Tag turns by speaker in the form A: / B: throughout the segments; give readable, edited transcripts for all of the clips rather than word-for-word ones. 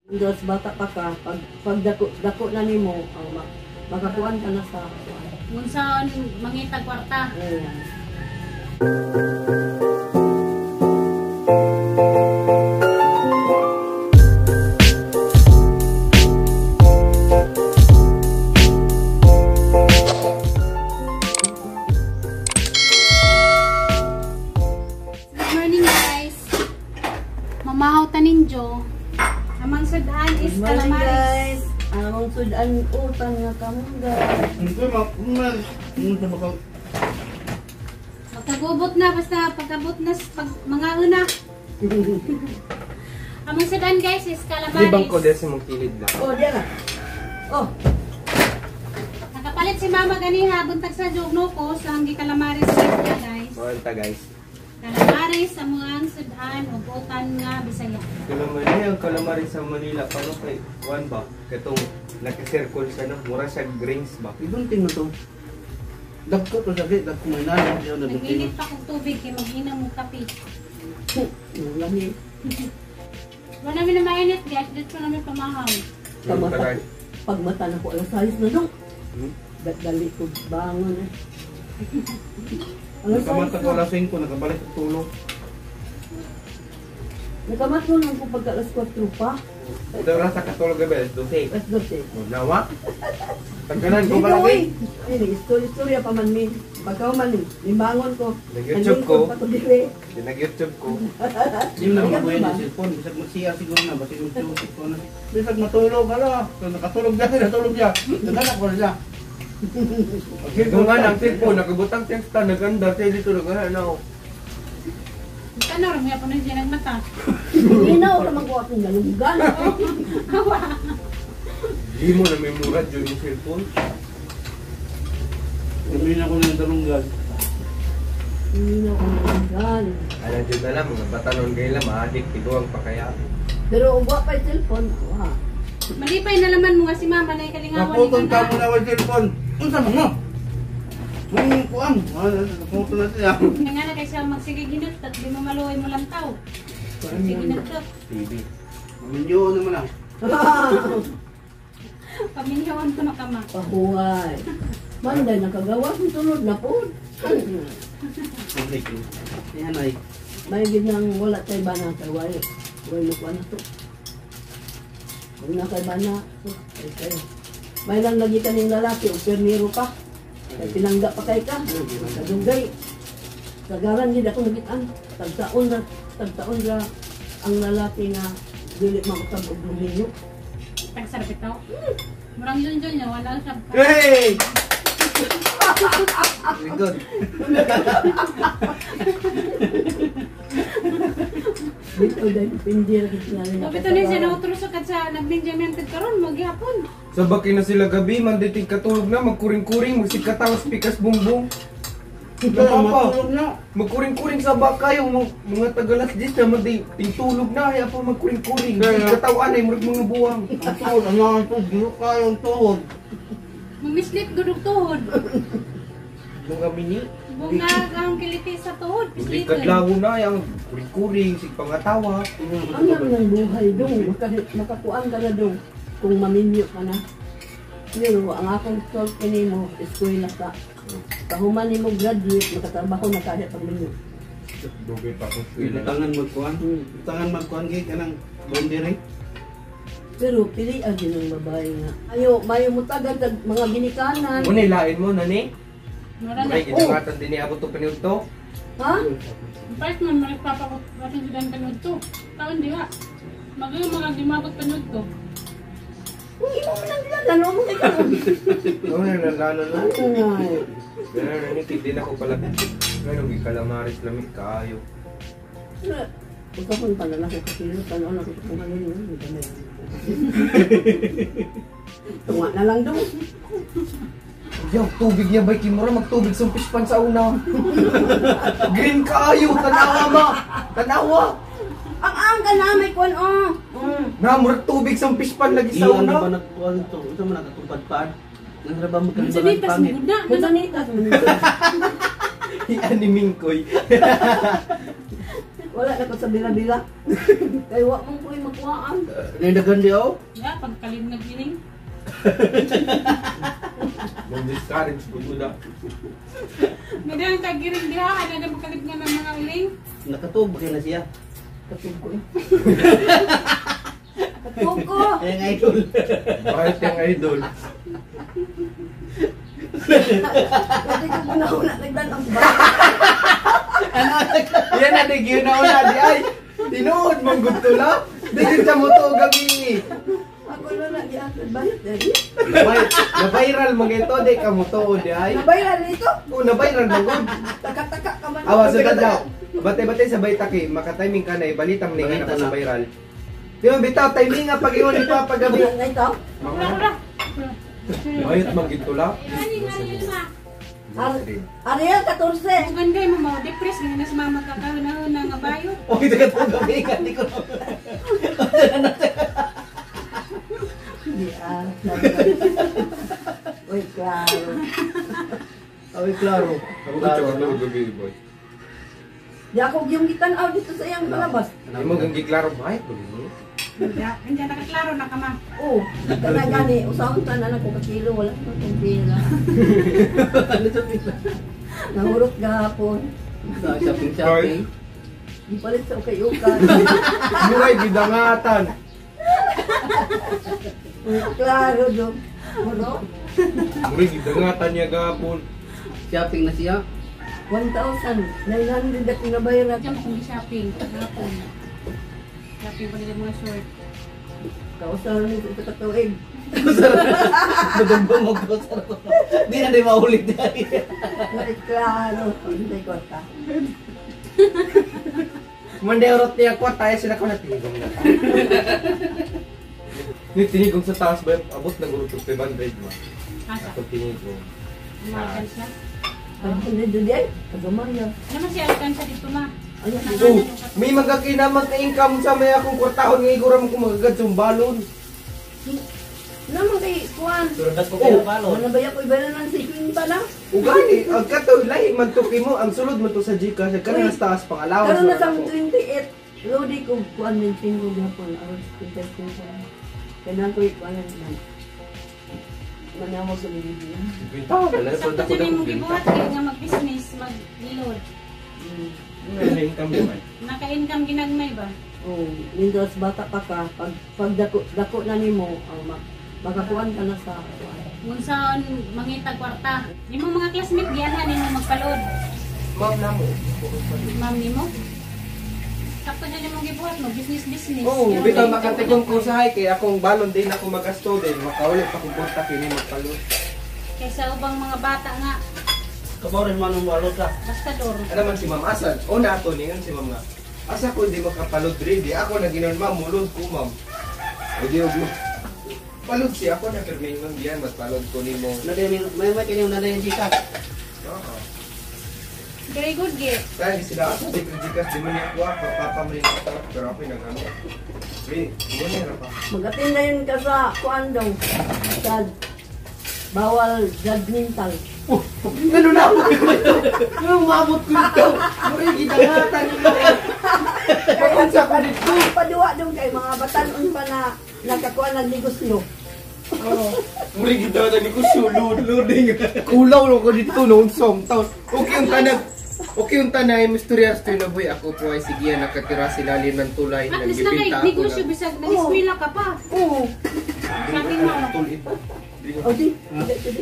A: Dos bata pa ka, pag dako na nimo, makakuan ka na sa
B: Unsa mangita kwarta. Good morning guys. Mamahaw taninjo. Amang sudan is calamares.
A: Amang sudan utang nga kamungga.
B: Magkagubot na basta pagkabot na pag mga una. Amang sudan guys is calamares.
C: Di bang ko desi mong kilid lang.
A: Oh, diyan na. Oh,
B: Nakapalit si mama ganiha buntag sa jogno ko sa hanggi calamares guys.
C: Mawanta guys.
B: Calamares sa mga sudan ug utan nga Bisaya.
C: Kalamari ang kalamari sa Manila. Paano kay Juan ba? Katong nakisirkul siya na. Mura siya grains ba?
D: Idunting mo to. Dagko to sabi, dagko may nalo siya na dunting.
B: Nagminit pa kong tubig kay mag-inom mo kape.
A: lami.
B: Wala namin na mainit guys, dito namin pamahaw.
A: Kamata. Pag mata na ko alas 6 na dong.
C: Hmm?
A: Dali ko bangon eh. Alas 6
D: Kamata ko
A: na.
D: alas 5, nakabalik sa tulog.
A: Nakamat mo lang ko pagka alas 4 pa.
C: Ito rasa katulog gabi. Dose.
A: Alas 12.
C: Nawa? Tagkanan ko
A: Dito
C: malaki.
A: oy. Ini istorya pa man min. Pagka man limbangon ko.
C: Nag-YouTube ko.
A: Andun pa ko dire.
C: Nag-YouTube ko.
D: Di mo na mabuhay na cellphone, bisag magsiya siguro na, basig magsiusip ko na. Bisag matulog, ala, nakatulog siya, natulog siya. Naganak ko na siya.
C: Ito nga ng cellphone. Nakabutang teksta. Naganda. Tayo dito nagana.
B: Ano rin nga po na dyan nagmata.
A: Inaw naman ko akong galunggan.
C: Di mo na may murad yun yung cellphone.
D: Sabihin ako na yung talunggan.
A: Inaw ko galunggan.
C: Alam dyan na lang. Mga batanon kayo lang. Maadik. Tiguang pa kaya.
A: Pero ugwa pa yung cellphone. Wa.
B: Malipay na laman mo nga si mama na ikalingawan
D: Naputol ka mo na yung cellphone. Ano sa mga? Ang kuang, naputol na siya.
B: Kaya nga na kasi magsige ginut at di mo maluhay mo lang tao. Sige ginut.
C: TV.
D: Maminyo naman lang.
B: Paminyawan ko na kama.
A: Pahuway. Manday nakagawa ng sunod na po.
D: Public. Yan ay.
A: May ginang wala tayo ba na kaway. Huwag na ko na to. Huwag na kayo ba na. Okay. May lang lagi ka ng lalaki o pernero pa. Kaya pinangga pa kayo ka. Kadugay. Kagaran din ako nagitan. Tagtaon ra ang lalaki na dili makutag og luminyo.
B: Tagsarap ito. Murang yun niya, wala siya.
C: Hey! Very good.
A: Dito dahil pindi ra kita na.
B: Sabi ito na siya nautrusok at sa nag-benjamented karon maghapon.
C: Sa baki na sila gabi, manditing katulog na, magkuring-kuring, magsikatawas, pikas bumbong.
D: Matulog na.
C: Magkuring-kuring sa baka yung mga tagalas dis na magtulog na, kaya pa magkuring-kuring. Katawan ay mga buwang.
D: Ang tuhod, ano ang tuhod? Gino kayong tuhod.
B: Mag-mislit gudog tuhod.
C: Mga mini.
B: Bunga ang kiliti sa tuhod.
C: Hindi
B: Mislit
C: kadlaw na, yung kuring-kuring, sig pangatawa.
A: Ang naman ng buhay dong. Makakuan ka na dong. Kung maminyo ka na. Pero ang akong thought kini mo, eskwela ka. Kahuman ni mo graduate, makatrabaho na kahit pag minyo.
C: Dugay pa kung
D: Tangan magkuhan. Tangan magkuhan kay kanang boundary.
A: Pero pili ang ng babae nga. Ayo, mayo mo tagad kag mga ginikanan.
C: Muna ilain mo, nani?
B: Mura na.
C: Ay, ginagatan din ni Abo to pinil to.
A: Ha?
B: First man, malagpapakot natin sila ang panood to. Taon di ba? Magaling mga dimabot panood to.
A: Hindi mo man ang bilang. Ano mo ikaw?
C: Oo, nalala na.
A: Ay.
C: Ganun, nanikit din ako pala. Ganun, kalamaris lamig kaayo.
A: Huwag ka kung pala ako kasi tanoon ako kung ano yun. Tunga na lang doon.
C: Yung tubig niya ba'y kimura, magtubig sa pispan sa una. Green kaayo, tanawa ma! Tanawa!
A: Ang ka na may kwan oh.
C: Namurag tubig sa pispan lagi sa
D: Iyan na ba
C: una.
D: nagkuhan ito? Ito mo nakatupad paan. Nangraba mo
B: Ang
D: kalibangan
B: sanitas mo
D: pangit.
B: na.
A: Masanitas.
C: I-animing ko'y.
A: Wala na ko sa bila-bila. Kaya wak mong kuy kuhaan.
D: Nidagan di oh.
B: Ya, pagkalim na gining.
C: Mag-discourage po mo na.
B: Hindi ang tagiring diha, ano na makalim nga ng mga uling.
D: Nakatub kay na siya.
A: Katungko eh. Katungko!
D: Yang idol.
C: Bakit yung idol?
A: Kasi kung una-una nagdanang ba?
C: Yan na, di ginauna di ay. Tinuod mong gusto na. Di kita mo to gagi.
A: Ako na nag-iakad bayad dari.
C: Na-viral mga ito, di ka mo to di ay.
A: Nabayaran nito?
C: Oo, na-viral mo good.
A: Taka-taka ka man.
C: Awa, sa daw. Bate-bate sa baytaki, makatiming ka na, ibalita mo ni kita sa viral. Di mo bitaw, timing nga pag-iwan ni Papa gabi.
A: Ayan na ito.
B: Ura.
C: Ayot magitula.
A: Ariel, 14.
B: Bukan kayo mo depress nga na si mama kakahuna-huna nga bayo.
C: O, kita ka ito gabi ka, di ko.
A: Hindi Uy, klaro.
C: Ay, klaro.
E: Ako ka tsaka na gabi, boy.
A: Di ako yung gitanaw dito sa iyang palabas.
C: Di mo gangi klaro ba?
B: Hindi nakaklaro na ka ma.
A: Oo, kana gani. Usahon ta na ako kakilo. Wala na itong pila. Nahurot gahapon.
D: Shopping.
A: Di palit sa ukay-ukay.
C: Buhay bidangatan.
A: Klaro, Dong. Ano?
C: Buhay bidangatan niya gapon.
D: Shopping na siya.
A: 1,900 at nabayaran.
B: Diyan kung shopping. Hapon. Shopping pa nila mga short.
A: Kausahan nito sa katuig.
D: Madumbo mo ko sa ko. Di na din maulit dahil.
A: Ay, klaro. Hindi ko ta.
C: Mandeurot niya ko, tayo sila ko na tinigong na. Ni tinigong sa taas ba, abot na guro 500 ma.
B: Asa?
C: Ako tinigong.
B: Umagan siya.
A: Ang hindi doon yan. Pagumaya.
B: Ano man siya alkansa dito ma?
A: Ayan.
C: Oh, may magkakinamang ka-income sa may akong kwartahon ng igura mo kung magagad sumbalon.
A: Naman kay Juan.
D: Surudat ko
C: Oh,
D: kayo palo.
A: Ano ba yan ko ibalan ng 50 lang?
C: Ugani, ang katoy lahi man tuki mo, ang sulod mo to sa Gcash, kana sa taas pang allowance.
A: Karoon na
C: na
A: sa
C: ako.
A: 28. Lodi ko Juan ng tinggo gapon. Aros 25 ko. Kailangan ko ikuan naman. Manamo sa video.
C: Tao na lang,
B: Sakto
C: sulod ako
B: dyan
C: na
B: mo gibuhat kayo nga mag-business, mag-reload.
C: may income mo man.
B: Naka-income ginagmay ba?
A: Oh, Windows bata pa ka, pag dako na nimo, makakuan ka na sa kuan.
B: Kung saan mangita kwarta. Yung mga classmate, diyan nimo magpaload.
C: Ma'am na mo.
B: Ma'am nimo? Sakto dyan yung gibuhat mo, business.
C: Oo,
B: Pero
C: bitaw
B: may-
C: makatigong ko sa kay akong balon din ako magasto din, makaulit pa kung punta kini magpalo.
B: Kaysa ubang mga bata nga,
D: Kabaw rin manong walot ka.
B: bastador.
C: Ano man si Ma'am Asad? O nato ningan si Ma'am nga. Asa ko hindi makapalod rin, di ako na ginon ma'am, mulod ko ma'am. O di og palod siya ako na permin ma'am diyan, mas palod ko nimo.
D: May kanyang nanay yung Gcash.
C: Oo.
B: Very good, Ge.
C: Kaya sila ako, di kritikas, di man niya kuha, papapamrin ako, pero ako'y nagamit. Wait, hindi niya na pa.
A: Mag-attend na yun ka sa kuan daw. Sa bawal judgmental.
C: Ano na ako ko ito? Ano umabot ko ito? Mura yung gitangatan nila. Bakit sa ko dito?
A: Paduwa dong kay mga batanon pa na nakakuan ng negosyo.
C: Mura yung gitangatan ni ko sulod, loading. Kulaw lang ko dito noon som taon. Okay yung tanay, Mr. Boy, ako po ay sige nakatira sila ng tulay.
B: At least
C: nagbibinta ako
B: naka-negosyo,
C: ng-
B: bisag nag-eskwela ka pa.
A: Oo.
B: Sa akin mo,
A: O di.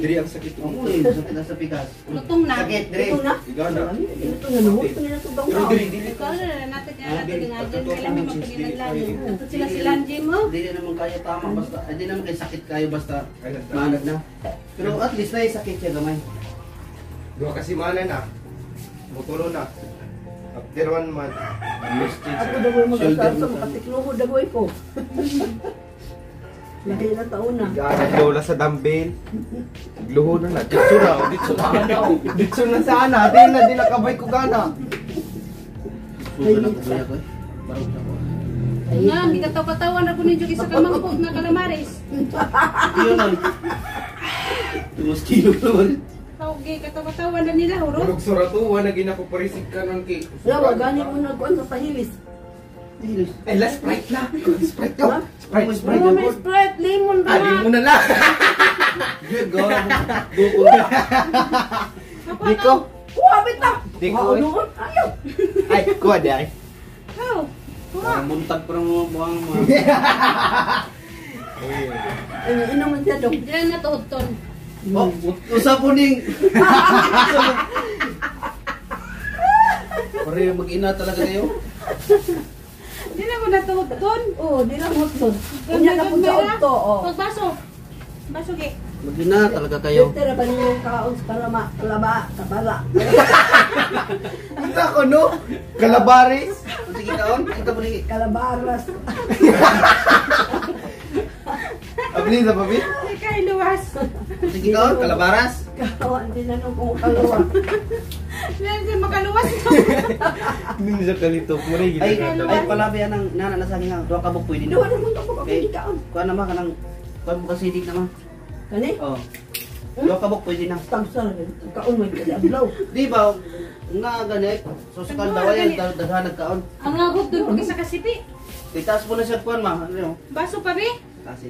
C: Diri ang sakit
D: Ang
C: mo.
D: ulit sa pikas.
B: lutong na.
D: Sakit,
A: Ito
D: dire.
A: na.
C: Igana.
A: Ito na nuhot. Ito na itong
C: Pero
A: daw.
C: diri, diri.
B: Ikaw na natin nga natin nga dyan. Kailan may magpaginaglan. Ito sila si Lanji mo.
D: Hindi naman kaya tama basta. Hindi naman kaya sakit kayo basta
C: Ay, nasa.
D: manad na. Pero at least na sakit siya gamay.
C: Dua kasi mana na. Butulo na. After 1 month.
A: Ako daw ay mag-asar sa makatikluhod daw ko. Lahi na taon na.
C: Igana lola sa dumbbell. Luho na na. Ditso na. Ditso na. Ditso na sana. Di na kabay ko gana.
D: Suga na ko siya ko. Barog na ko.
B: Nga, hindi kataw-katawan ako ni Jogi sa kamangkot na kalamaris.
D: Iyon lang. Tumus kilo naman.
B: Okay, kataw-katawan na nila, huro.
C: Bulog suratuwa na ginakuparisig ka ng cake.
A: Lawa, gani mo nagkuhan sa pahilis.
D: English.
C: Ay, last Sprite na. Sprite
A: Ha?
C: ko. Sprite, Sprite.
A: Wala may Sprite, lemon ba?
C: Ali mo na lang.
D: Gawa bukol.
C: Diko.
A: Kuha, bita!
C: Di ko,
A: Kuha,
C: eh.
A: noon. Ayaw!
C: Ay, kuha di ay.
B: Ikaw. Kuha.
D: Muntag pa ng mga buhang mo.
A: Ay, inuman siya dong.
B: Diyan nga tuod-ton.
D: Oh, usap po ning. Pare mag-ina talaga kayo.
B: Di na ko natuod-ton.
A: Oo, di lang hotdog. Unya na po sa auto, oh.
B: Pagbaso. Baso ke.
D: Mag-ina talaga kayo.
A: Tira ba niyo yung kaon sa kalaba, kabala?
C: Ito ko, no? Calabaris.
D: Sige kaon, kita po ni.
A: Kalabaras.
C: Abli sa papi.
B: Ay, kay luwas.
D: Sige kaon, kalabaras.
A: Kawan din na nung kung kalawa.
B: Diyan siya makaluwas.
C: Hindi siya kalitok mo rin.
D: Ay, palabi yan ang nana na sa nga. Duha ka mo pwede
A: Doon
D: na.
A: naman ako
D: Okay.
A: kapag kaon.
D: Kuha naman ka ng kuha mo kasi dik naman.
A: Kani?
D: Oh. Duha ka mo pwede na.
A: Tagsal. Kaon mo yung ablaw.
D: Di ba nga ganit? So sa kaldawa yan daghan nagkaon.
B: Ang agop doon pag isa kasipi.
D: Itaas mo na siya kuan ma. Ano?
B: Baso pa be?
D: Kasi.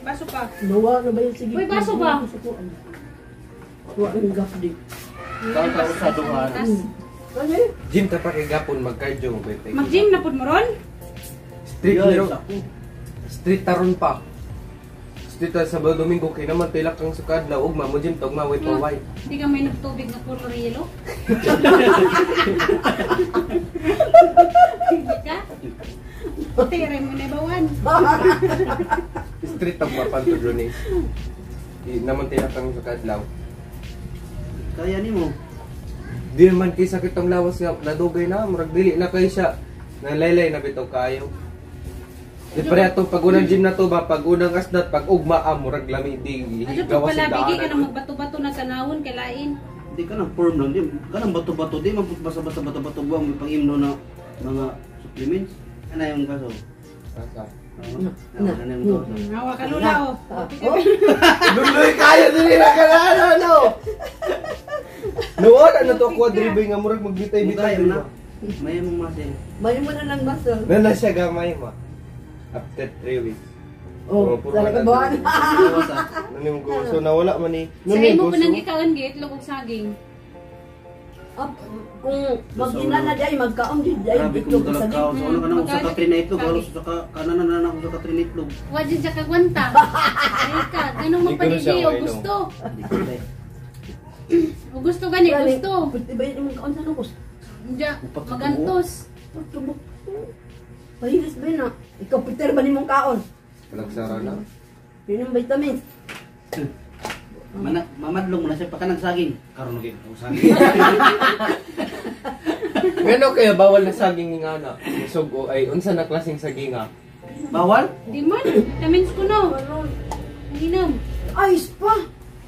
B: Baso pa.
A: Nawa na ba yung sige?
B: Uy, baso ba?
A: Tuwa ng gapdi.
D: Kaon ka sa duha.
A: Kani?
C: Gym ta pa kay gapon mag-cardio.
B: Mag-gym na pud mo ron?
C: Street meron. Street taron pa. Street sa Sabado Domingo kay naman tilak kang sukadlaw ug mo gym tog ma wait paway.
B: Di ka may nagtubig na color yellow? Hindi ka? Tere mo na bawan.
C: Street tag mapanto drone. Naman tilak kang sukadlaw.
D: Kaya nimo.
C: Di naman kay sakit ang lawas nga nadugay na murag dili na kay siya. Nalaylay na bitaw kayo. Di pare ato pag unang gym na to ba pag unang asnat pag ugma murag lami di
B: Ano pa
C: gawas
B: pala
C: sa
B: bigay ka
C: daanan.
B: ng magbato-bato na tanawon kay lain.
D: Di ka nang firm lang. Di ka nang bato-bato. Di basta-basta bato-bato buwang may pang-imno na mga supplements. Ano yung kaso?
C: Asa?
D: Ano yung kaso?
B: Hawa ka lula oh.
A: Oh,
C: Luloy kayo dili na kanana no. Noon ano to quadrible nga murag magbitay-bitay
D: Mukha
C: na.
D: May mong muscle.
A: may mo na lang muscle.
C: Nana siya gamay ma. After 3 weeks.
A: Oh,
C: puro
A: talaga
C: wala.
A: ba?
C: Nani mo gusto na wala man ni.
B: Sa imo pa nang gikaon git lugog saging.
A: Kung mag-ina na dyan, magkaon din dyan.
D: Grabe
A: Itlog
D: kung
A: sa
D: dalag ka.
A: gitna.
D: So ano ka nang sa katrina itlog. Halos sa kanan na ako sa katrina itlog.
B: Wa din sa kagwanta. Ay ka, ganun mo
C: Hindi
B: pa
C: ko na siya
B: di o
C: okay, no?
B: gusto.
D: Hindi ko na eh.
B: O gusto gani, gusto.
A: Pwede ba yun yung kaon sa lukos?
B: Diya, magantos.
A: Tubok. Pahilis ba yun na? Ikaw, Peter, ba ni mong kaon?
C: Palagsara na.
A: Yun yung vitamins.
D: Mamadlong mo na siya pa ka nagsaging. Karoon naging ako saging.
C: Ngano kaya bawal na saging nga na. Usog o ay unsa na klaseng saging nga.
D: Bawal?
B: Di man, vitamins ko no. Inom.
A: Ayos pa!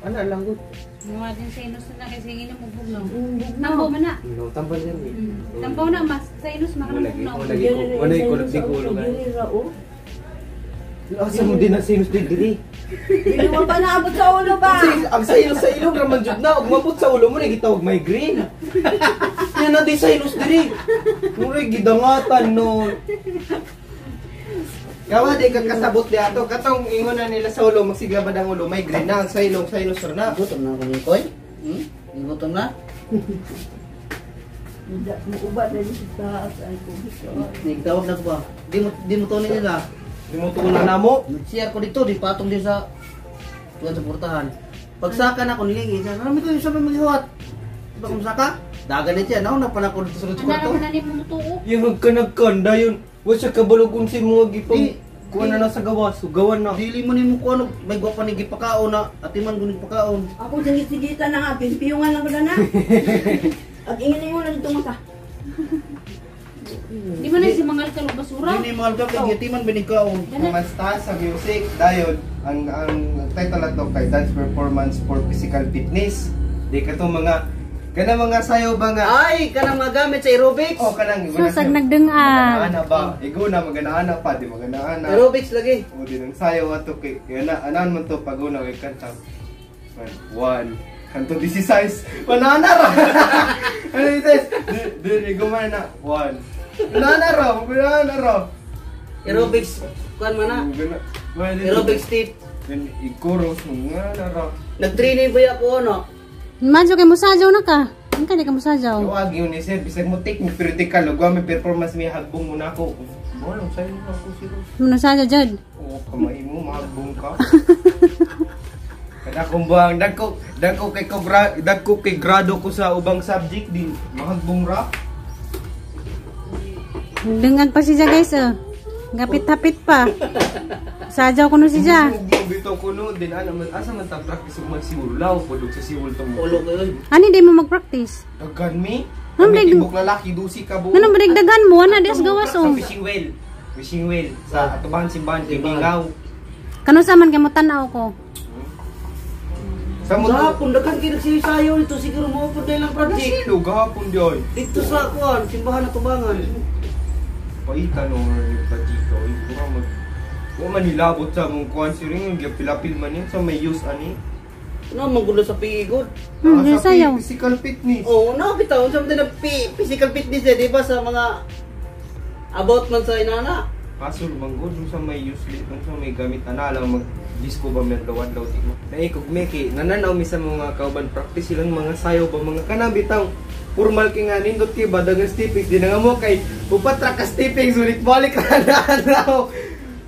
C: Ano lang gud.
B: Mga din sa inus na kasi inom mo bugnaw.
A: Bugnaw.
B: Tambo man na.
C: No, tambal yan eh.
B: Tambo na mas sa inus makanang bugnaw.
C: Lagi ko, wala ko nagsigulugan.
A: oh.
C: Asa mo din na sinus diri.
A: Hindi mo pa naabot sa ulo ba?
C: Kasi ang sa ilong raman jud na ug mabot sa ulo mo ni gitawag migraine. Yan na di sa ilong diri. Mura gidangatan no. Kawa di ka kasabot di ato katong ingon na nila sa ulo magsiglabad ang ulo migraine na ang sa ilong sir na.
D: Gutom na ako ni Koy. Gutom na?
A: Hindi mo ubat na dito sa taas. Ay, ko.
D: Nagtawag na ko ba? Di mo tunin nila.
C: Di mo tuunan na mo.
D: Nag-share ko dito, di patong din sa tuwan sa portahan. Pagsaka na ko nilingi, marami ko yung sabi mag-iwat. Diba kung saka? Dagan na siya, nauna pa na ako dito sa
B: Ano
D: kwarto.
B: naman na ni mo tuo?
C: Yung nagkanagkanda yun. Wa siya kabalogon si mga gipang.
D: Di-
C: Kuha na sa gawas. Sugawan na.
D: Dili mo ni mo ko ano, may gwapa ni gipakaon na, atiman gunig pakaon.
A: Ako singit-sigitan na nga, pinipiyungan lang ko na na. At ingin mo na dito mata.
B: Di man na si mangal kalog basura.
D: Dili mahal ka, kay atiman binig kaon.
C: Kumasta sa music dahil ang title na to kay Dance Performance for Physical Fitness. Di ka to mga mga sayo ba nga
D: Ay, kanang magamit sa aerobics.
C: o kanang
B: Susag nagdungan.
C: ana ba iguna maganaana pa di maganaana
D: Aerobics lagi.
C: o di nang sayo ato kay ana anan man to paguna kay kanta 1 kanto 16 banana ra ano ito di gumana na 1 Gana raw.
D: Aerobics, kuan man na. Aerobics tip.
C: Ikuros mo nga na raw.
D: Nag-training ba ako ano?
B: Madyo kay musajaw na ka. Ang kanya ka musajaw.
C: Huwag yun ni sir, bisag mo take mo critical, huwag may performance may hagbong mo na ako. Bono, sa'yo na ako siro.
B: Musajaw jud.
C: Oo, kamay mo, mahagbong ka. Kada kong buhang, dagko kay grado ko sa ubang subject, di mahagbong ra.
B: Dengag pa siya guys oh. Gapit-hapit pa. Sajaw ko no siya.
C: Bito ko no, din asa man ta practice ug magsiwulaw, pudog sa siwul tong
D: Ulo ko yun.
B: Ani di mo mag-practice?
C: Daghan mi.
B: Ano
C: Kami
B: ba-
C: tibok lalaki, dusi ka buo.
B: Ano ba dagdagan mo? Ana di as gawas
C: Sa
B: oh.
C: fishing well. Sa atubahan simbahan kay Mingaw.
B: Kano sa man kay mo tan-aw ko?
C: Sa mo
D: Sa hapon, daghan kayo nagsisayaw nito. Siguro mo po dahil ang project.
C: Silo gahapon di ay.
D: Dito sa kuan, simbahan na tubangan.
C: Paitan no yung tajika, oy pura mag. Wa man nilabot sa mong kuan siring yung pilapil man yan sa may use ani.
D: Ano, magulo sa pigod.
B: Di sayaw.
C: Physical fitness.
D: Oo, nakapitaw. Sa mga physical fitness eh, di ba sa mga about man sa inana.
C: Kaso lumanggod dun sa may useless, dun sa may gamit lang mag disco ba mer lawad law ti mo. Naikog meki, nananaw mi sa mga kauban practice silang mga sayaw ba mga kanabitaw. Formal kay nga nindot kay badagan steppings di na nga mo kay upatra ka steppings ulit balik ra na.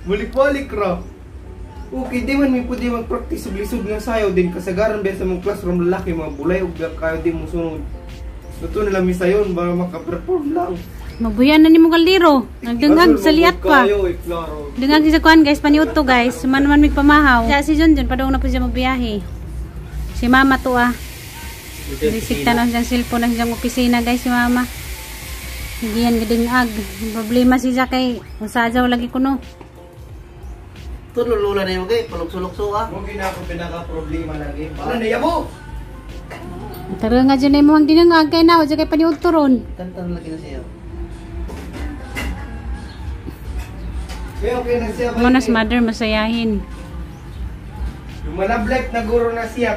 C: Balik ra. Okay, di man mi pwede mag-practice ug lisod nga sayaw din kasagaran ba sa mga classroom lalaki mga bulay ug kayo di mo sunod. Luto na lang mi sayon para maka-perform lang.
B: Mabuyan na ni mo kaldero. Nagdengag sa liat pa.
C: Kayo, klaro.
B: Dengag si sa kuan guys, paniut to guys. Man mig pamahaw. Siya si John padong na po siya magbiyahe. Si mama to ah. Disikta na siyang cellphone na siyang opisina guys si mama. Higiyan gidingag. Problema siya kay musajaw lagi kuno.
D: Tululula na yung kay, palukso-lukso ah.
C: Mo gina ko pinaka-problema lagi. Para na yabo.
B: Tara nga dyan na mo ang dinangag kay na. Diyan kay paniut to ron.
D: Kantan lagi na siya.
C: Okay na siya.
B: Mo nas mother masayahin.
C: Yung malablet na guro na siya.